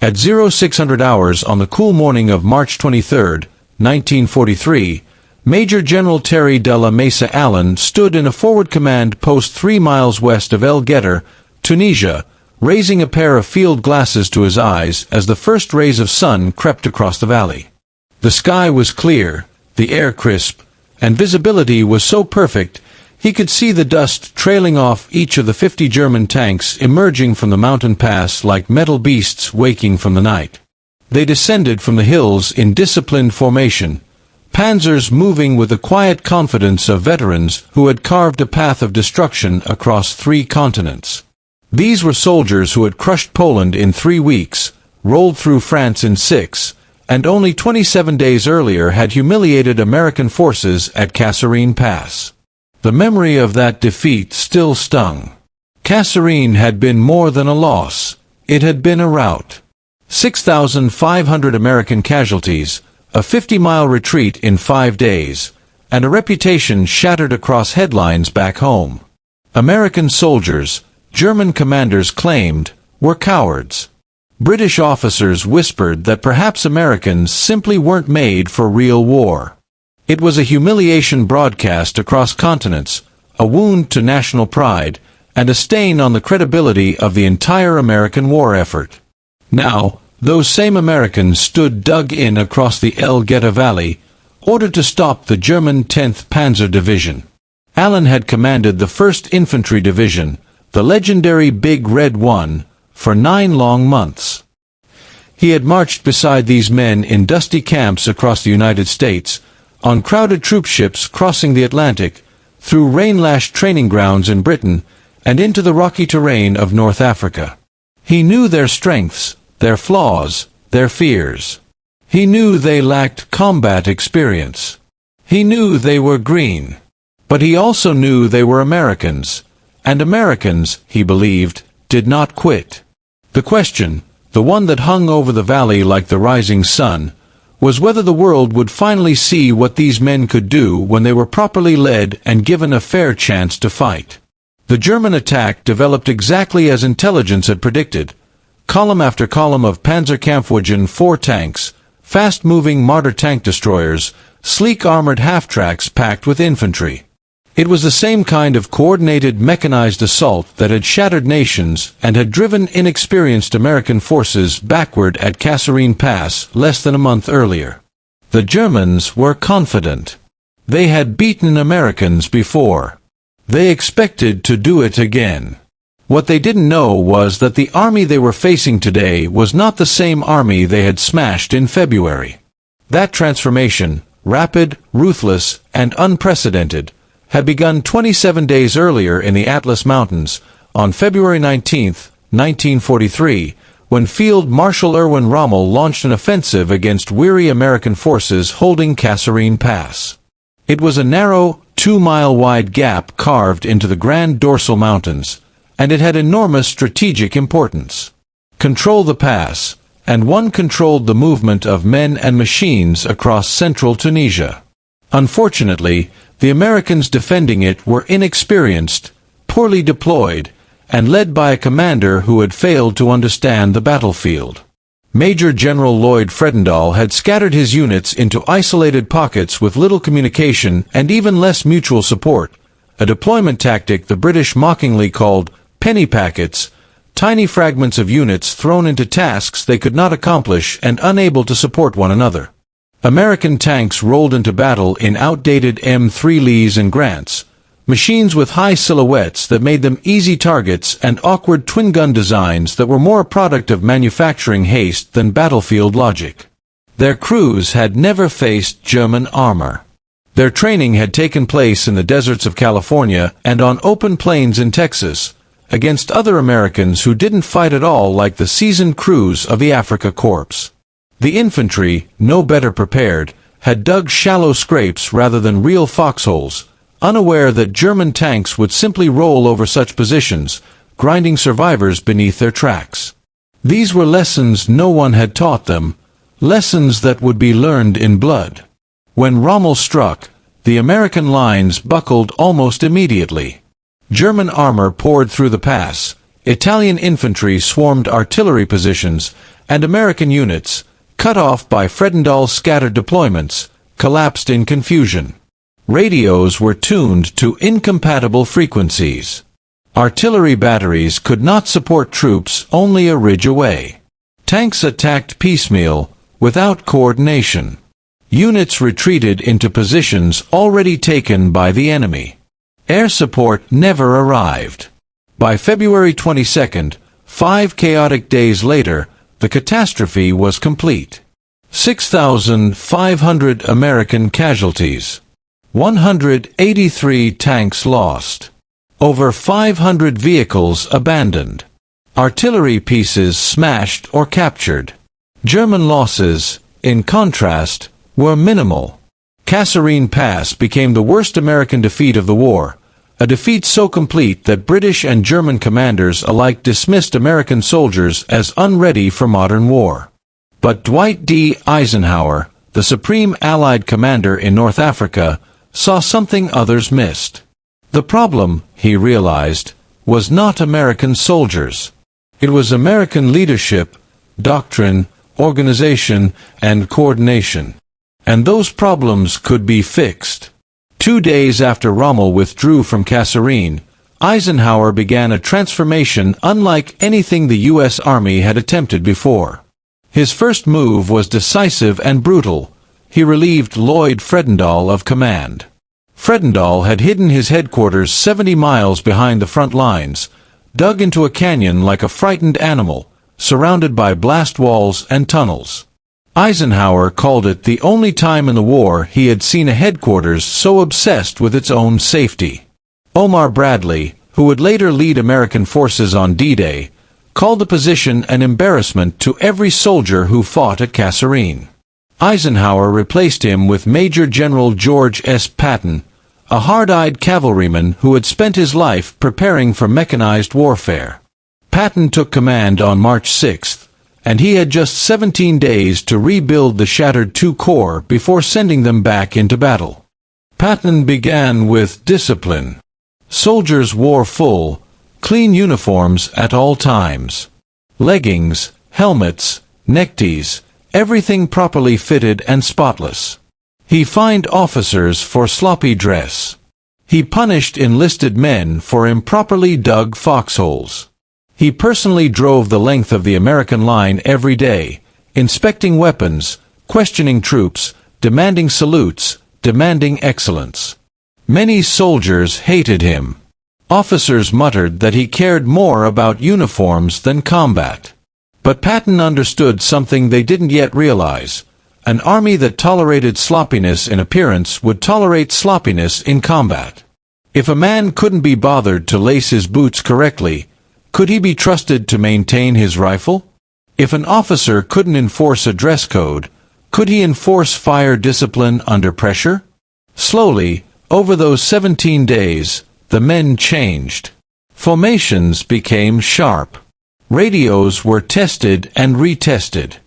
At 0600 hours on the cool morning of March 23, 1943, Major General Terry de la Mesa Allen stood in a forward command post 3 miles west of El Guettar, Tunisia, raising a pair of field glasses to his eyes as the first rays of sun crept across the valley. The sky was clear, the air crisp, and visibility was so perfect he could see the dust trailing off each of the 50 German tanks emerging from the mountain pass like metal beasts waking from the night. They descended from the hills in disciplined formation, Panzers moving with the quiet confidence of veterans who had carved a path of destruction across 3 continents. These were soldiers who had crushed Poland in 3 weeks, rolled through France in 6, and only 27 days earlier had humiliated American forces at Kasserine Pass. The memory of that defeat still stung. Kasserine had been more than a loss. It had been a rout. 6,500 American casualties, a 50-mile retreat in 5 days, and a reputation shattered across headlines back home. American soldiers, German commanders claimed, were cowards. British officers whispered that perhaps Americans simply weren't made for real war. It was a humiliation broadcast across continents, a wound to national pride, and a stain on the credibility of the entire American war effort. Now, those same Americans stood dug in across the El Guettar Valley, ordered to stop the German 10th Panzer Division. Allen had commanded the 1st Infantry Division, the legendary Big Red One, for 9 long months. He had marched beside these men in dusty camps across the United States, on crowded troop ships crossing the Atlantic, through rain-lashed training grounds in Britain, and into the rocky terrain of North Africa. He knew their strengths, their flaws, their fears. He knew they lacked combat experience. He knew they were green. But he also knew they were Americans, and Americans, he believed, did not quit. The question, the one that hung over the valley like the rising sun, was whether the world would finally see what these men could do when they were properly led and given a fair chance to fight. The German attack developed exactly as intelligence had predicted. Column after column of Panzerkampfwagen 4 tanks, fast-moving Marder tank destroyers, sleek armored half-tracks packed with infantry. It was the same kind of coordinated mechanized assault that had shattered nations and had driven inexperienced American forces backward at Kasserine Pass less than a month earlier. The Germans were confident. They had beaten Americans before. They expected to do it again. What they didn't know was that the army they were facing today was not the same army they had smashed in February. That transformation, rapid, ruthless, and unprecedented, had begun 27 days earlier in the Atlas Mountains, on February 19, 1943, when Field Marshal Erwin Rommel launched an offensive against weary American forces holding Kasserine Pass. It was a narrow, 2-mile-wide gap carved into the Grand Dorsal Mountains, and it had enormous strategic importance. Control the pass, and one controlled the movement of men and machines across central Tunisia. Unfortunately, the Americans defending it were inexperienced, poorly deployed, and led by a commander who had failed to understand the battlefield. Major General Lloyd Fredendall had scattered his units into isolated pockets with little communication and even less mutual support, a deployment tactic the British mockingly called penny packets, tiny fragments of units thrown into tasks they could not accomplish and unable to support one another. American tanks rolled into battle in outdated M3 Lees and Grants, machines with high silhouettes that made them easy targets and awkward twin-gun designs that were more a product of manufacturing haste than battlefield logic. Their crews had never faced German armor. Their training had taken place in the deserts of California and on open plains in Texas, against other Americans who didn't fight at all like the seasoned crews of the Afrika Korps. The infantry, no better prepared, had dug shallow scrapes rather than real foxholes, unaware that German tanks would simply roll over such positions, grinding survivors beneath their tracks. These were lessons no one had taught them, lessons that would be learned in blood. When Rommel struck, the American lines buckled almost immediately. German armor poured through the pass, Italian infantry swarmed artillery positions, and American units, cut off by Fredendall's scattered deployments, collapsed in confusion. Radios were tuned to incompatible frequencies. Artillery batteries could not support troops only a ridge away. Tanks attacked piecemeal, without coordination. Units retreated into positions already taken by the enemy. Air support never arrived. By February 22nd, 5 chaotic days later, the catastrophe was complete. 6,500 American casualties. 183 tanks lost. Over 500 vehicles abandoned. Artillery pieces smashed or captured. German losses, in contrast, were minimal. Kasserine Pass became the worst American defeat of the war, a defeat so complete that British and German commanders alike dismissed American soldiers as unready for modern war. But Dwight D. Eisenhower, the supreme Allied commander in North Africa, saw something others missed. The problem, he realized, was not American soldiers. It was American leadership, doctrine, organization, and coordination. And those problems could be fixed. 2 days after Rommel withdrew from Kasserine, Eisenhower began a transformation unlike anything the U.S. Army had attempted before. His first move was decisive and brutal. He relieved Lloyd Fredendall of command. Fredendall had hidden his headquarters 70 miles behind the front lines, dug into a canyon like a frightened animal, surrounded by blast walls and tunnels. Eisenhower called it the only time in the war he had seen a headquarters so obsessed with its own safety. Omar Bradley, who would later lead American forces on D-Day, called the position an embarrassment to every soldier who fought at Kasserine. Eisenhower replaced him with Major General George S. Patton, a hard-eyed cavalryman who had spent his life preparing for mechanized warfare. Patton took command on March 6th, and he had just 17 days to rebuild the shattered II Corps before sending them back into battle. Patton began with discipline. Soldiers wore full, clean uniforms at all times. Leggings, helmets, neckties, everything properly fitted and spotless. He fined officers for sloppy dress. He punished enlisted men for improperly dug foxholes. He personally drove the length of the American line every day, inspecting weapons, questioning troops, demanding salutes, demanding excellence. Many soldiers hated him. Officers muttered that he cared more about uniforms than combat. But Patton understood something they didn't yet realize. An army that tolerated sloppiness in appearance would tolerate sloppiness in combat. If a man couldn't be bothered to lace his boots correctly, could he be trusted to maintain his rifle? If an officer couldn't enforce a dress code, could he enforce fire discipline under pressure? Slowly, over those 17 days, the men changed. Formations became sharp. Radios were tested and retested.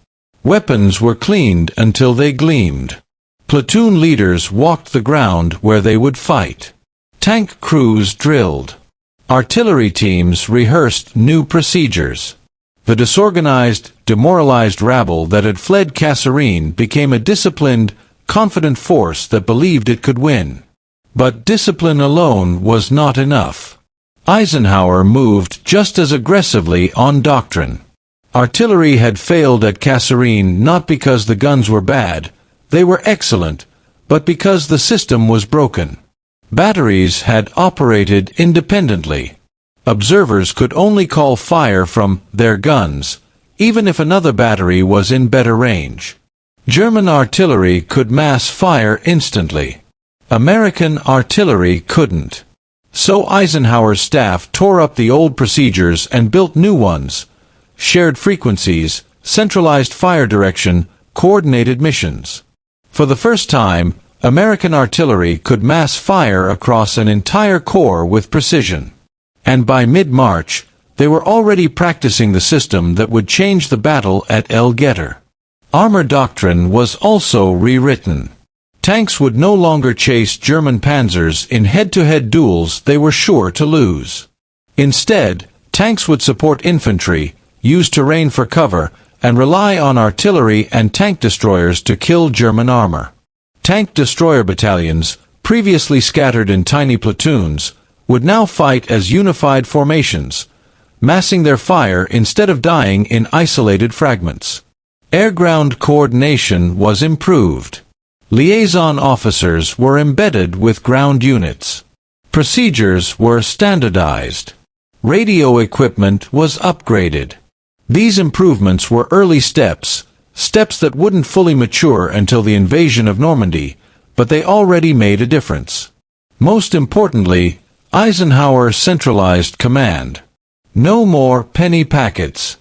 Weapons were cleaned until they gleamed. Platoon leaders walked the ground where they would fight. Tank crews drilled. Artillery teams rehearsed new procedures. The disorganized, demoralized rabble that had fled Kasserine became a disciplined, confident force that believed it could win. But discipline alone was not enough. Eisenhower moved just as aggressively on doctrine. Artillery had failed at Kasserine not because the guns were bad, they were excellent, but because the system was broken. Batteries had operated independently. Observers could only call fire from their guns, even if another battery was in better range. German artillery could mass fire instantly. American artillery couldn't. So Eisenhower's staff tore up the old procedures and built new ones: shared frequencies, centralized fire direction, coordinated missions. For the first time, American artillery could mass fire across an entire corps with precision. And by mid-March, they were already practicing the system that would change the battle at El Guettar. Armor doctrine was also rewritten. Tanks would no longer chase German Panzers in head-to-head duels they were sure to lose. Instead, tanks would support infantry, use terrain for cover, and rely on artillery and tank destroyers to kill German armor. Tank destroyer battalions, previously scattered in tiny platoons, would now fight as unified formations, massing their fire instead of dying in isolated fragments. Air-ground coordination was improved. Liaison officers were embedded with ground units. Procedures were standardized. Radio equipment was upgraded. These improvements were early steps that wouldn't fully mature until the invasion of Normandy, but they already made a difference. Most importantly, Eisenhower centralized command. No more penny packets.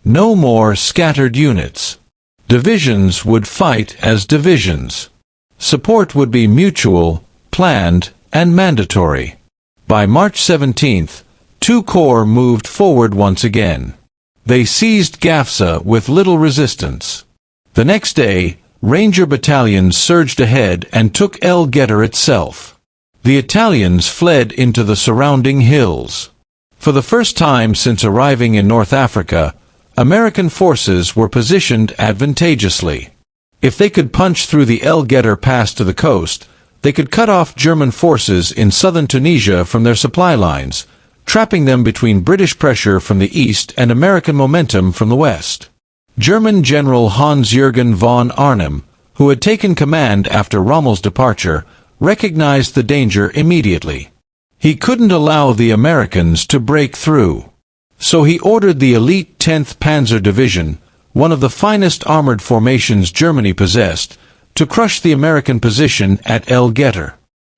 No more scattered units. Divisions would fight as divisions. Support would be mutual, planned, and mandatory. By March 17th, 2 corps moved forward once again. They seized Gafsa with little resistance. The next day, Ranger battalions surged ahead and took El Guettar itself. The Italians fled into the surrounding hills. For the first time since arriving in North Africa, American forces were positioned advantageously. If they could punch through the El Guettar Pass to the coast, they could cut off German forces in southern Tunisia from their supply lines, trapping them between British pressure from the east and American momentum from the west. German General Hans-Jürgen von Arnim, who had taken command after Rommel's departure, recognized the danger immediately. He couldn't allow the Americans to break through. So he ordered the elite 10th Panzer Division, one of the finest armored formations Germany possessed, to crush the American position at El Guettar.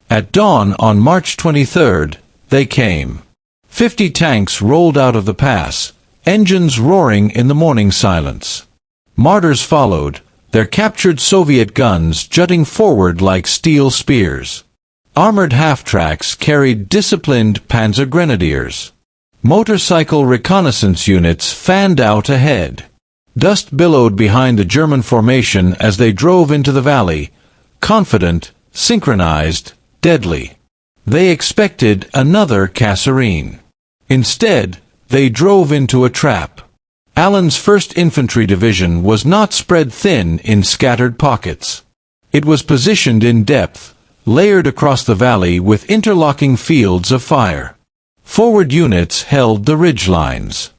At dawn on March 23rd, they came. 50 tanks rolled out of the pass, engines roaring in the morning silence. Martyrs followed, their captured Soviet guns jutting forward like steel spears. Armored half-tracks carried disciplined Panzer grenadiers. Motorcycle reconnaissance units fanned out ahead. Dust billowed behind the German formation as they drove into the valley, confident, synchronized, deadly. They expected another Kasserine. Instead, they drove into a trap. Allen's 1st Infantry Division was not spread thin in scattered pockets. It was positioned in depth, layered across the valley with interlocking fields of fire. Forward units held the ridgelines.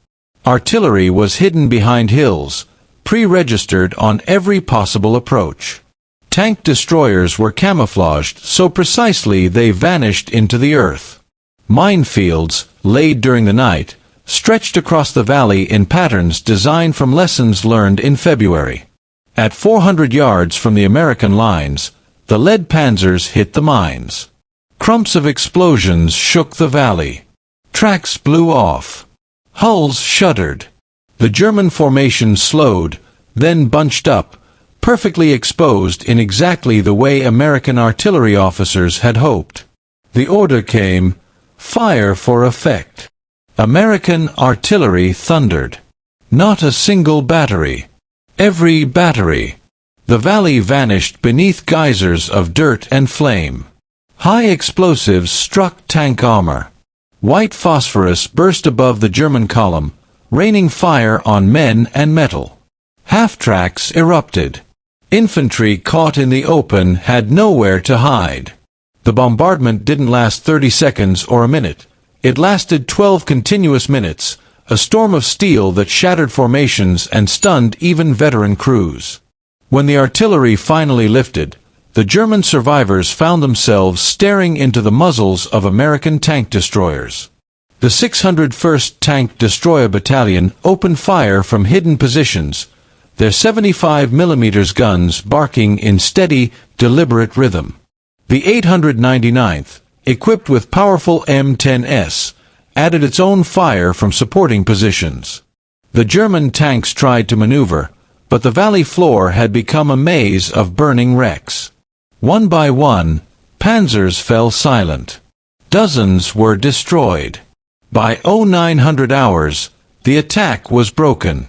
Artillery was hidden behind hills, pre-registered on every possible approach. Tank destroyers were camouflaged so precisely they vanished into the earth. Minefields, laid during the night, stretched across the valley in patterns designed from lessons learned in February. At 400 yards from the American lines, the lead panzers hit the mines. Clumps of explosions shook the valley. Tracks blew off. Hulls shuddered. The German formation slowed, then bunched up, perfectly exposed in exactly the way American artillery officers had hoped. The order came, fire for effect. American artillery thundered. Not a single battery. Every battery. The valley vanished beneath geysers of dirt and flame. High explosives struck tank armor. White phosphorus burst above the German column, raining fire on men and metal. Half-tracks erupted. Infantry caught in the open had nowhere to hide. The bombardment didn't last 30 seconds or a minute. It lasted 12 continuous minutes, a storm of steel that shattered formations and stunned even veteran crews. When the artillery finally lifted, the German survivors found themselves staring into the muzzles of American tank destroyers. The 601st Tank Destroyer Battalion opened fire from hidden positions, their 75mm guns barking in steady, deliberate rhythm. The 899th, equipped with powerful M10s, added its own fire from supporting positions. The German tanks tried to maneuver, but the valley floor had become a maze of burning wrecks. One by one, Panzers fell silent. Dozens were destroyed. By 0900 hours, the attack was broken.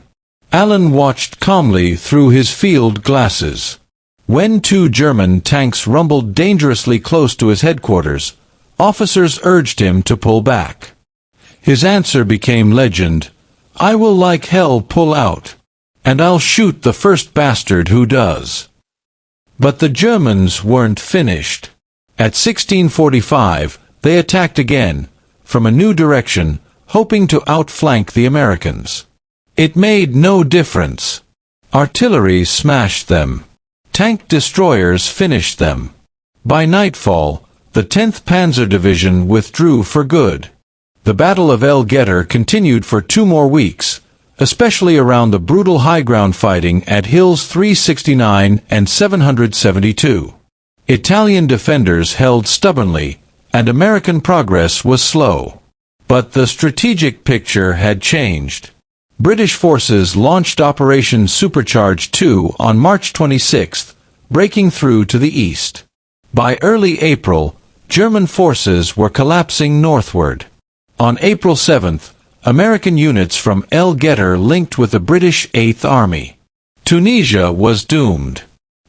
Allen watched calmly through his field glasses. When 2 German tanks rumbled dangerously close to his headquarters, officers urged him to pull back. His answer became legend, "I will like hell pull out." and I'll shoot the first bastard who does." But the Germans weren't finished. At 1645, they attacked again, from a new direction, hoping to outflank the Americans. It made no difference. Artillery smashed them. Tank destroyers finished them. By nightfall, the 10th Panzer Division withdrew for good. The Battle of El Guettar continued for 2 more weeks, especially around the brutal high-ground fighting at Hills 369 and 772. Italian defenders held stubbornly, and American progress was slow. But the strategic picture had changed. British forces launched Operation Supercharge II on March 26, breaking through to the east. By early April, German forces were collapsing northward. On April 7, American units from El Guettar linked with the British 8th Army. Tunisia was doomed.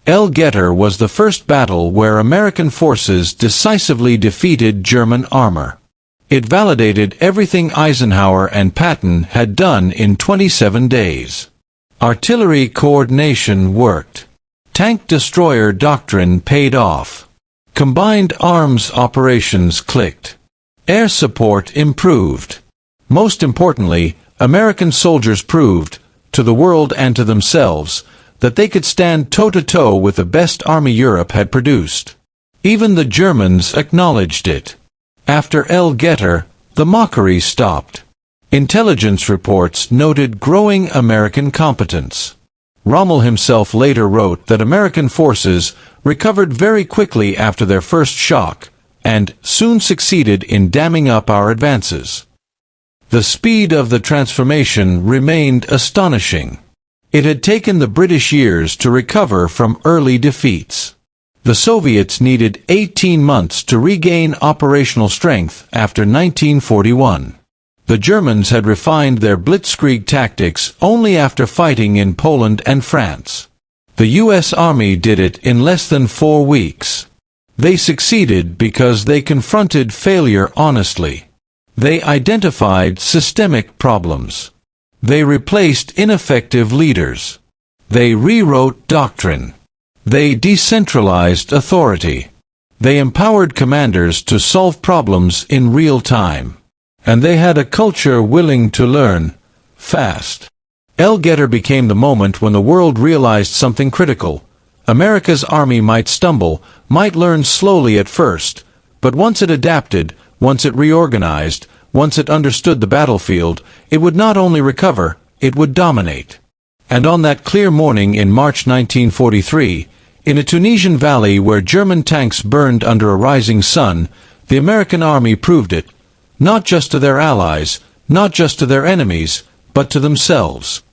El Guettar was the first battle where American forces decisively defeated German armor. It validated everything Eisenhower and Patton had done in 27 days. Artillery coordination worked. Tank destroyer doctrine paid off. Combined arms operations clicked. Air support improved. Most importantly, American soldiers proved, to the world and to themselves, that they could stand toe-to-toe with the best army Europe had produced. Even the Germans acknowledged it. After El Guettar, the mockery stopped. Intelligence reports noted growing American competence. Rommel himself later wrote that American forces recovered very quickly after their first shock, and soon succeeded in damming up our advances. The speed of the transformation remained astonishing. It had taken the British years to recover from early defeats. The Soviets needed 18 months to regain operational strength after 1941. The Germans had refined their blitzkrieg tactics only after fighting in Poland and France. The U.S. Army did it in less than 4 weeks. They succeeded because they confronted failure honestly. They identified systemic problems. They replaced ineffective leaders. They rewrote doctrine. They decentralized authority. They empowered commanders to solve problems in real time. And they had a culture willing to learn fast. El Guettar became the moment when the world realized something critical. America's army might stumble, might learn slowly at first, but once it adapted, once it reorganized, once it understood the battlefield, it would not only recover, it would dominate. And on that clear morning in March 1943, in a Tunisian valley where German tanks burned under a rising sun, the American army proved it, not just to their allies, not just to their enemies, but to themselves.